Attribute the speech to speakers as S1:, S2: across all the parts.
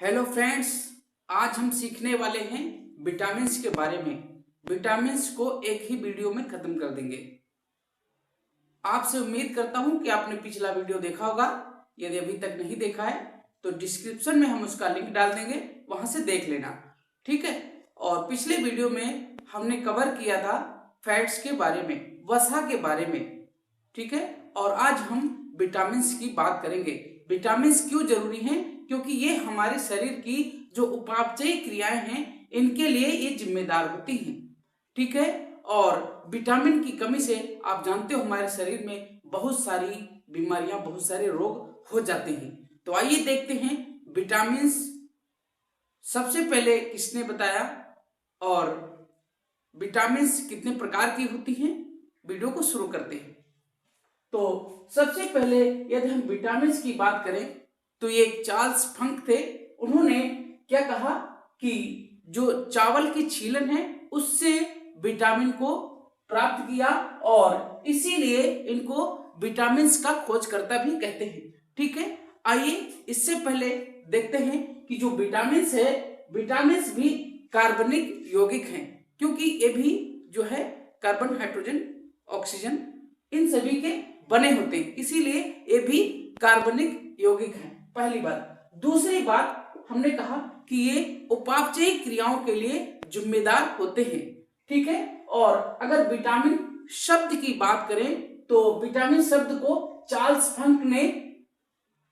S1: Hello friends, आज हम सीखने वाले हैं विटामिन्स के बारे में। विटामिन्स को एक ही वीडियो में खत्म कर देंगे। आपसे उम्मीद करता हूं कि आपने पिछला वीडियो देखा होगा। यदि अभी तक नहीं देखा है तो डिस्क्रिप्शन में हम उसका लिंक डाल देंगे, वहां से देख लेना, ठीक है। और पिछले वीडियो में हमने कवर किया था फैट्स के बारे में, वसा के बारे में, ठीक है। और आज हम विटामिन्स की बात करेंगे। विटामिन्स क्यों जरूरी हैं? क्योंकि ये हमारे शरीर की जो उपापचयी क्रियाएं हैं, इनके लिए ये जिम्मेदार होती हैं, ठीक है। और विटामिन की कमी से आप जानते हो हमारे शरीर में बहुत सारी बीमारियां, बहुत सारे रोग हो जाते हैं। तो आइए देखते हैं विटामिन्स सबसे पहले किसने बताया और विटामिन्स कितने प्रकार की होती हैं। वीडियो को शुरू करते हैं। तो सबसे पहले यदि हम विटामिन्स की बात करें तो ये चार्ल्स फंक थे। उन्होंने क्या कहा कि जो चावल की छीलन है उससे विटामिन को प्राप्त किया और इसीलिए इनको विटामिन्स का खोजकर्ता भी कहते हैं, ठीक है। आइए इससे पहले देखते हैं कि जो विटामिन्स है, विटामिन्स भी कार्बनिक यौगिक हैं, क्योंकि ये भी जो है कार्बन, हाइड्रोजन, ऑक्सीजन इन सभी के बने होते हैं, इसीलिए ये भी कार्बनिक यौगिक हैं, पहली बात। दूसरी बात, हमने कहा कि ये उपापचयी क्रियाओं के लिए जिम्मेदार होते हैं, ठीक है। और अगर विटामिन शब्द की बात करें तो विटामिन शब्द को चार्ल्स फंक ने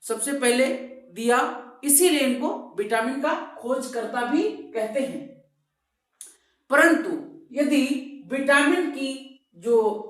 S1: सबसे पहले दिया, इसीलिए इनको विटामिन का खोजकर्ता भी कहते हैं। परंतु यदि विटामिन की जो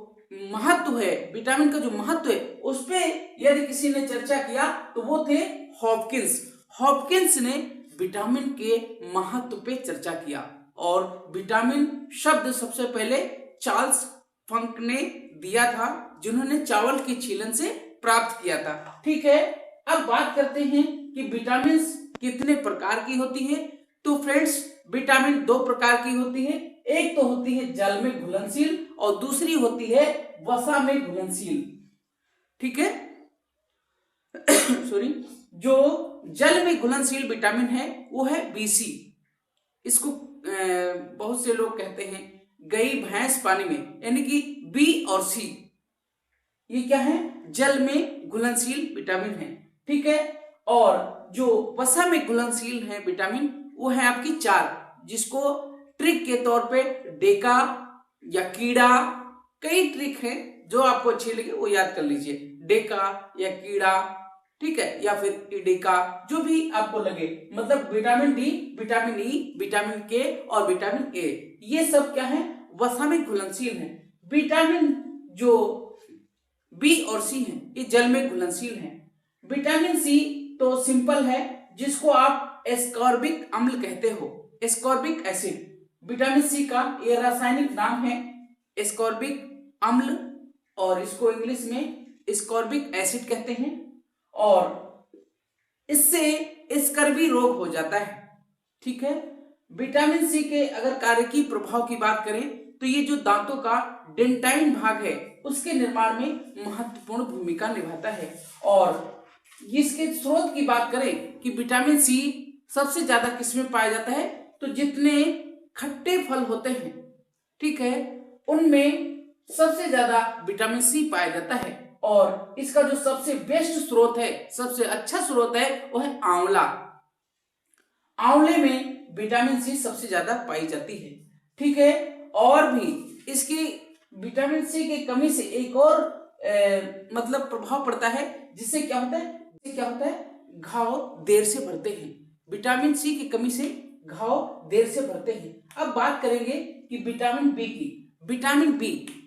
S1: महत्व है, विटामिन का जो महत्व है, उस पे यदि किसी ने चर्चा किया तो वो थे हॉपकिंस। हॉपकिंस ने विटामिन के महत्व पे चर्चा किया और विटामिन शब्द सबसे पहले चार्ल्स फंक ने दिया था, जिन्होंने चावल की छीलन से प्राप्त किया था, ठीक है। अब बात करते हैं कि विटामिन कितने प्रकार की होती है। तो फ्रेंड्स, विटामिन दो प्रकार की होती है। एक तो होती है जल में घुलनशील और दूसरी होती है वसा में घुलनशील, ठीक है। सॉरी, जो जल में घुलनशील विटामिन है वो है BC। इसको बहुत से लोग कहते हैं गई भैंस पानी में, यानी कि B और C। ये क्या है? जल में घुलनशील विटामिन है, ठीक है। और जो वसा में घुलनशील है विटामिन, वो है आपकी 4, जिसको ट्रिक के तौर पे डेका या कीड़ा, कई ट्रिक है जो आपको अच्छी लगे वो याद कर लीजिए, डेका या कीड़ा, ठीक है, या फिर इडेका, जो भी आपको लगे। मतलब vitamin D, vitamin E, vitamin के और विटामिन ए, ये सब क्या है? वसा में घुलनशील है। विटामिन जो बी और सी है ये जल में घुलनशील है। विटामिन सी तो सिंपल है, जिसको आप एस्कॉर्बिक अम्ल कहते हो, एस्कॉर्बिक एसिड। विटामिन सी का ये रासायनिक नाम है एस्कॉर्बिक अम्ल, और इसको इंग्लिश में एस्कॉर्बिक एसिड कहते हैं। और इससे स्कर्वी रोग हो जाता है, ठीक है। विटामिन सी के अगर कार्यकीय प्रभाव की बात करें तो ये जो दांतों का डेंटाइन भाग है उसके निर्माण में महत्वपूर्ण भूमिका निभाता है। और इसके स्रोत की बात करें कि विटामिन सी सबसे ज्यादा किसमें पाया जाता है, तो जितने खट्टे फल होते हैं, ठीक है, उनमें सबसे ज्यादा विटामिन सी पाया जाता है। और इसका जो सबसे बेस्ट स्रोत है, सबसे अच्छा स्रोत है, वो है आंवला। आंवले में विटामिन सी सबसे ज्यादा पाई जाती है, ठीक है। और भी इसकी विटामिन सी की कमी से एक और मतलब प्रभाव पड़ता है, जिससे क्या होता है, घाव देर से भरते हैं। विटामिन सी की कमी से घाव देर से भरते हैं। अब बात करेंगे कि विटामिन बी की।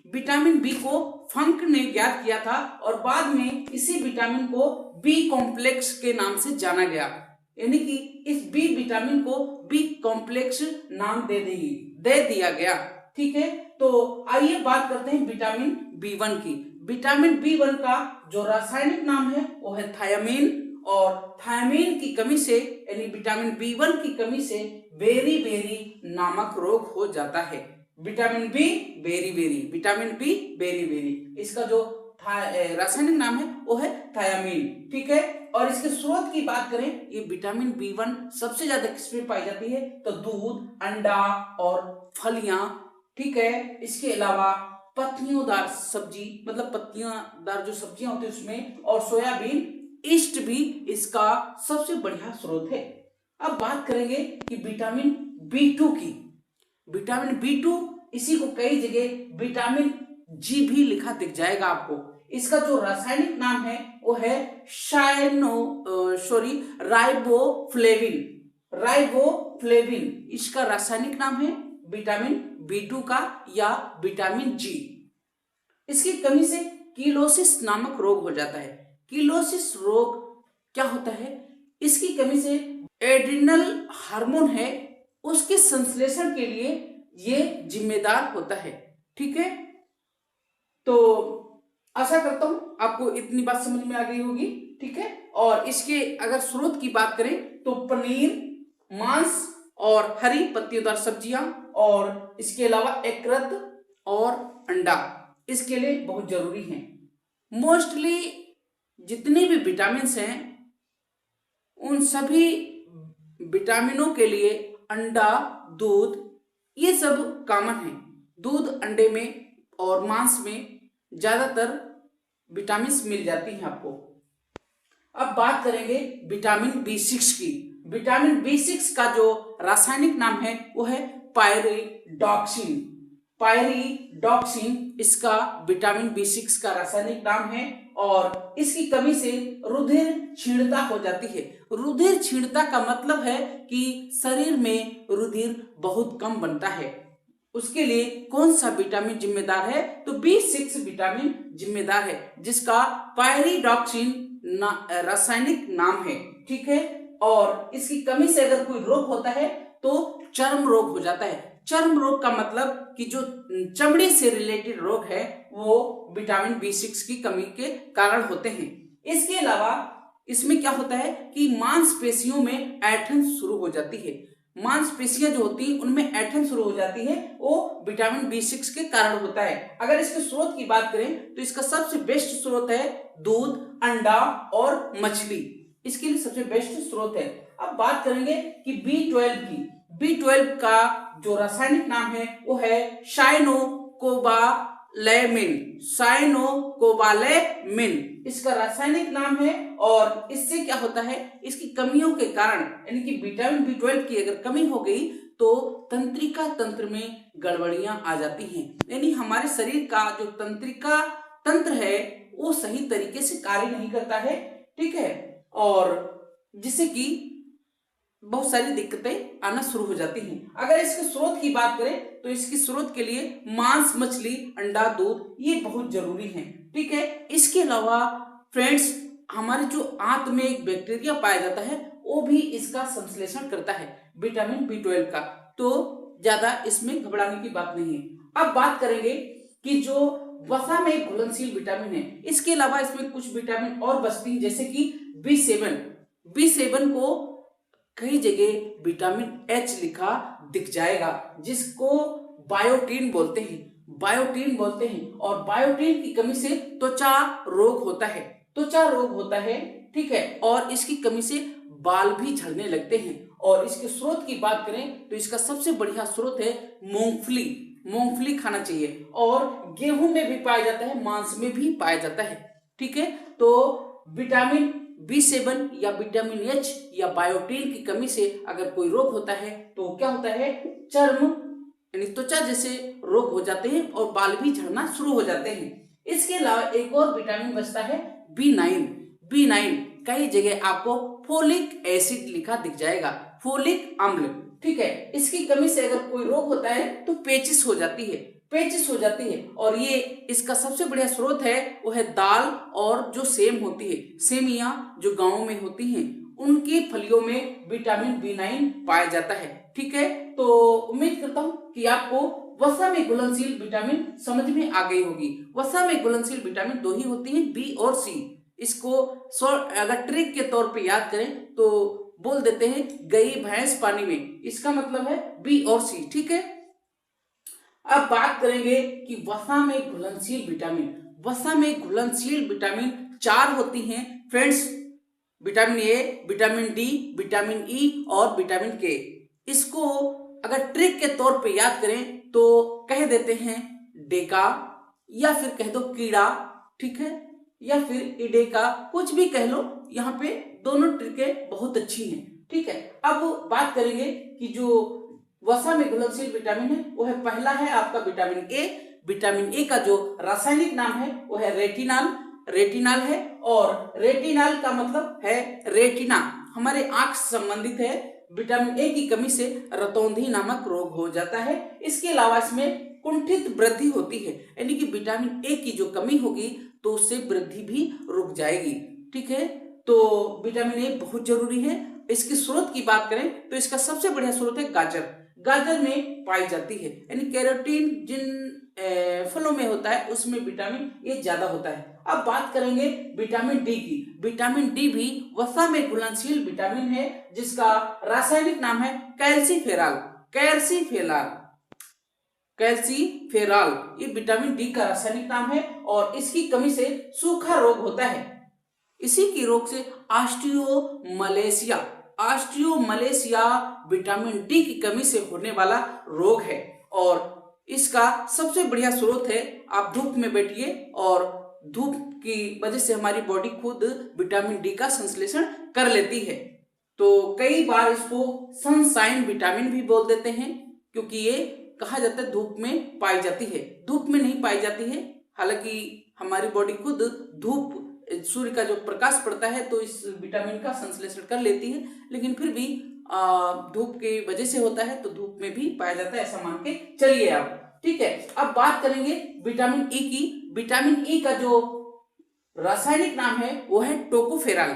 S1: विटामिन बी को फंक ने ज्ञात किया था और बाद में इसी विटामिन को बी कॉम्प्लेक्स के नाम से जाना गया, यानी कि इस बी विटामिन को बी कॉम्प्लेक्स नाम दे दिया गया, ठीक है। तो आइए बात करते हैं विटामिन B1 की। विटामिन B1 का जो रासायनिक नाम है वो है थायामीन, और थायामीन की कमी से, यानी विटामिन B1 की कमी से बेरी नामक रोग हो जाता है। विटामिन बी बेरी, विटामिन बी बेरी, इसका जो रासायनिक नाम है वो है थायामीन। ठीक है, और इसके स्रोत की बात करें, ये विटामिन B1 सबसे ज्यादा किसमें पाई जाती है, तो दूध, अंडा और फलियां। ठीक है, इसके अलावा पत्तियोंदार सब्जी, मतलब पत्तियांदार जो सब्जियां होती है उसमें, और सोयाबीन ईस्ट भी इसका सबसे बढ़िया स्रोत है। अब बात करेंगे कि विटामिन B2 की। विटामिन B2 इसी को कई जगह विटामिन जी भी लिखा दिख जाएगा आपको। इसका जो रासायनिक नाम है वो है राइबोफ्लेविन। राइबोफ्लेविन इसका रासायनिक नाम है विटामिन B2 का या विटामिन जी। इसकी कमी से कीलोसिस नामक रोग हो जाता है। कीलोसिस रोग क्या होता है, इसकी कमी से एड्रिनल हार्मोन है उसके संश्लेषण के लिए ये जिम्मेदार होता है। ठीक है, तो आशा करता हूं आपको इतनी बात समझ में आ गई होगी। ठीक है, और इसके अगर स्रोत की बात करें तो पनीर, मांस और हरी पत्तीदार सब्जियां, और इसके अलावा यकृत और अंडा इसके लिए बहुत जरूरी हैं। मोस्टली जितने भी विटामिन हैं उन सभी विटामिनों के लिए अंडा, दूध ये सब कॉमन है। दूध, अंडे में और मांस में ज्यादातर विटामिन मिल जाती हैं आपको। अब बात करेंगे विटामिन B6 की। विटामिन B6 का जो रासायनिक नाम है वो है पायरिडॉक्सिन। पायरिडॉक्सिन इसका विटामिन B6 का रासायनिक नाम है, और इसकी कमी से रुधिर क्षीणता हो जाती है। रुधिर क्षीणता का मतलब है कि शरीर में रुधिर बहुत कम बनता है। उसके लिए कौन सा विटामिन जिम्मेदार है, तो B6 विटामिन जिम्मेदार है, जिसका पायरिडॉक्सिन रासायनिक नाम है। ठीक है, और इसकी कमी से अगर कोई रोग होता है तो चर्म रोग हो जाता है। चर्म रोग का मतलब कि जो चमड़ी से रिलेटेड रोग है वो विटामिन B6 की कमी के कारण होते हैं। इसके अलावा इसमें क्या होता है कि मांसपेशियों में ऐंठन शुरू हो जाती है। मांसपेशियां जो होती हैं उनमें ऐंठन शुरू हो जाती है, वो विटामिन B6 के कारण होता है। अगर इसके स्रोत की बात करें तो इसका सबसे बेस्ट स्रोत है दूध, अंडा और मछली, इसके लिए सबसे बेस्ट स्रोत है। अब बात करेंगे कि B12 की। B12 का जो रासायनिक नाम है वो है साइनोकोबालेमिन। इसका रासायनिक नाम है, और इससे क्या होता है, इसकी कमियों के कारण यानी कि विटामिन B12 की अगर कमी हो गई तो तंत्रिका तंत्र में गड़बड़ियां आ जाती हैं, यानी हमारे शरीर का जो तंत्रिका तंत्र है वो सही तरीके से कार्य नहीं करता है। ठीक है, और जिससे कि बहुत सारी दिक्कतें आना शुरू हो जाती हैं। अगर इसके स्रोत की बात करें तो इसके स्रोत के लिए मांस, मछली, अंडा, दूध ये बहुत जरूरी हैं। ठीक है, इसके अलावा फ्रेंड्स हमारे जो आंत में एक बैक्टीरिया पाया जाता है वो भी इसका संश्लेषण करता है विटामिन B12 का, तो ज्यादा इसमें घबराने की बात नहीं है। अब बात करेंगे कि जो वसा में घुलनशील विटामिन है, इसके अलावा इसमें कुछ विटामिन और बचती हैं, जैसे कि B7 को कई जगह विटामिन H लिखा दिख जाएगा, जिसको बायोटीन बोलते हैं। और बायोटीन की कमी से त्वचा रोग होता है। ठीक है, और इसकी कमी से बाल भी झड़ने लगते हैं। और इसके स्रोत की बात करें तो इसका सबसे बढ़िया स्रोत है मूंगफली खाना चाहिए, और गेहूं में भी पाया जाता है, मांस में भी पाया जाता है। ठीक है, तो विटामिन B7 या विटामिन H या बायोटीन की कमी से अगर कोई रोग होता है तो क्या होता है, चर्म यानी त्वचा जैसे रोग हो जाते हैं और बाल भी झड़ना शुरू हो जाते हैं। इसके अलावा एक और विटामिन बचता है B9। कई जगह आपको फोलिक एसिड लिखा दिख जाएगा, फोलिक अम्ल। ठीक है, इसकी कमी से अगर कोई रोग होता है तो पेचिस हो जाती है, और ये इसका सबसे बढ़िया स्रोत है वो है दाल, और जो सेम होती है, सेमियां जो गांव में होती हैं उनकी फलियों में विटामिन B9 पाया जाता है। ठीक है, तो उम्मीद करता हूं कि आपको वसा में घुलनशील विटामिन समझ में आ गई होगी। वसा में घुलनशील विटामिन दो ही होती हैं, B और C। इसको अगर ट्रिक के तौर पे याद करें तो बोल देते हैं गई भैंस पानी में, इसका मतलब है B और C। ठीक है, अब बात करेंगे कि वसा में घुलनशील विटामिन। वसा में घुलनशील विटामिन 4 होती हैं friends, vitamin A, vitamin D, vitamin E और विटामिन के। इसको अगर ट्रिक के तौर पे याद करें तो कह देते हैं डेका, या फिर कह दो कीड़ा, ठीक है, या फिर इडेका, कुछ भी कह लो। यहाँ पे दोनों ट्रिकें बहुत अच्छी हैं, ठीक है। अब बात करेंगे कि जो वसा में घुलनशील विटामिन है वो है, पहला है आपका विटामिन ए। विटामिन ए का जो रासायनिक नाम है वो है रेटिनाल है, और रेटिनाल का मतलब है रेटिना, हमारे आंख से संबंधित है। विटामिन ए की कमी से रतौंधी नामक रोग हो जाता है। इसके अलावा इसमें कुंठित वृद्धि होती है, यानी कि विटामिन ए की जो कमी होगी तो उससे वृद्धि भी रुक जाएगी, ठीक है। तो विटामिन ए बहुत जरूरी है। इसके स्रोत की बात करें तो इसका सबसे बढ़िया स्रोत है गाजर में पाई जाती है, यानी कैरोटीन जिन फलों में होता है उसमें विटामिन ए ज्यादा होता है। अब बात करेंगे विटामिन डी की। विटामिन डी भी वसा में घुलनशील विटामिन है, जिसका रासायनिक नाम है कैल्सीफेरॉल। ये विटामिन डी का रासायनिक नाम है, और इसकी कमी से सूखा रोग होता है। इसी की रोग से ऑस्टियोमलेशिया विटामिन डी की कमी से होने वाला रोग है, और इसका सबसे बढ़िया स्रोत है, आप धूप में बैठिए और धूप की वजह से हमारी बॉडी खुद विटामिन डी का संश्लेषण कर लेती है। तो कई बार इसको सनशाइन विटामिन भी बोल देते हैं, क्योंकि ये कहा जाता है धूप में पाई जाती है। धूप में नहीं पाई जाती है, हालांकि हमारी बॉडी खुद सूर्य का जो प्रकाश पड़ता है तो इस विटामिन का संश्लेषण कर लेती है, लेकिन फिर भी धूप की वजह से होता है, तो धूप में भी पाया जाता है, ऐसा मान के चलिए आप, ठीक है। अब बात करेंगे विटामिन ई की। विटामिन ई का जो रासायनिक नाम है वो है टोकोफेरॉल।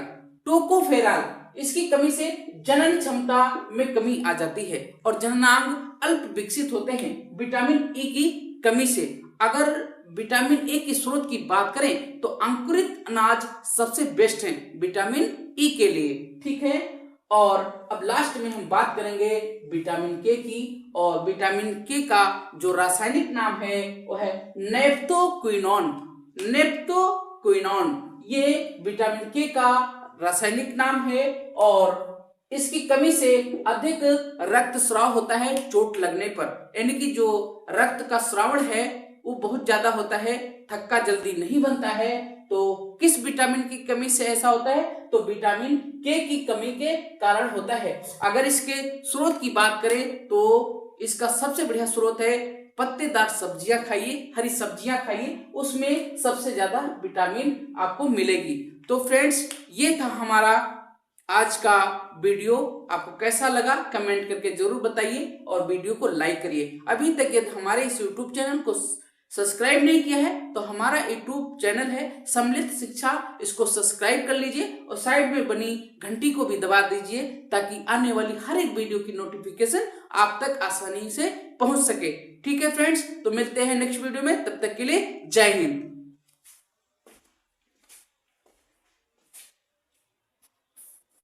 S1: इसकी कमी से जनन क्षमता में कमी आ जाती है और जननांग अल्प विकसित होते हैं विटामिन ई की कमी से। अगर विटामिन ए की स्रोत की बात करें तो अंकुरित अनाज सबसे बेस्ट है विटामिन ई के लिए, ठीक है। और अब लास्ट में हम बात करेंगे विटामिन के की, और विटामिन के का जो रासायनिक नाम है वो है नेप्टोक्विनोन। ये विटामिन के का रासायनिक नाम है, और इसकी कमी से अधिक रक्तस्राव होता है चोट लगने पर, यानी कि जो रक्त का स्रावण है वो बहुत ज्यादा होता है, थक्का जल्दी नहीं बनता है। तो किस विटामिन की कमी से ऐसा होता है? तो विटामिन के की कमी के कारण होता है। अगर इसके स्रोत की बात करें तो इसका सबसे बढ़िया स्रोत है पत्तेदार सब्जियां खाइए, हरी सब्जियां खाइए, उसमें सबसे ज्यादा विटामिन आपको मिलेगी। तो फ्रेंड्स, ये था हमारा आज का वीडियो। आपको कैसा लगा कमेंट करके जरूर बताइए, और वीडियो को लाइक करिए। अभी तक यदि हमारे इस यूट्यूब चैनल को सब्सक्राइब नहीं किया है तो हमारा यूट्यूब चैनल है सम्मिलित शिक्षा, इसको सब्सक्राइब कर लीजिए और साइड में बनी घंटी को भी दबा दीजिए, ताकि आने वाली हर एक वीडियो की नोटिफिकेशन आप तक आसानी से पहुंच सके। ठीक है फ्रेंड्स, तो मिलते हैं नेक्स्ट वीडियो में, तब तक के लिए जय हिंद।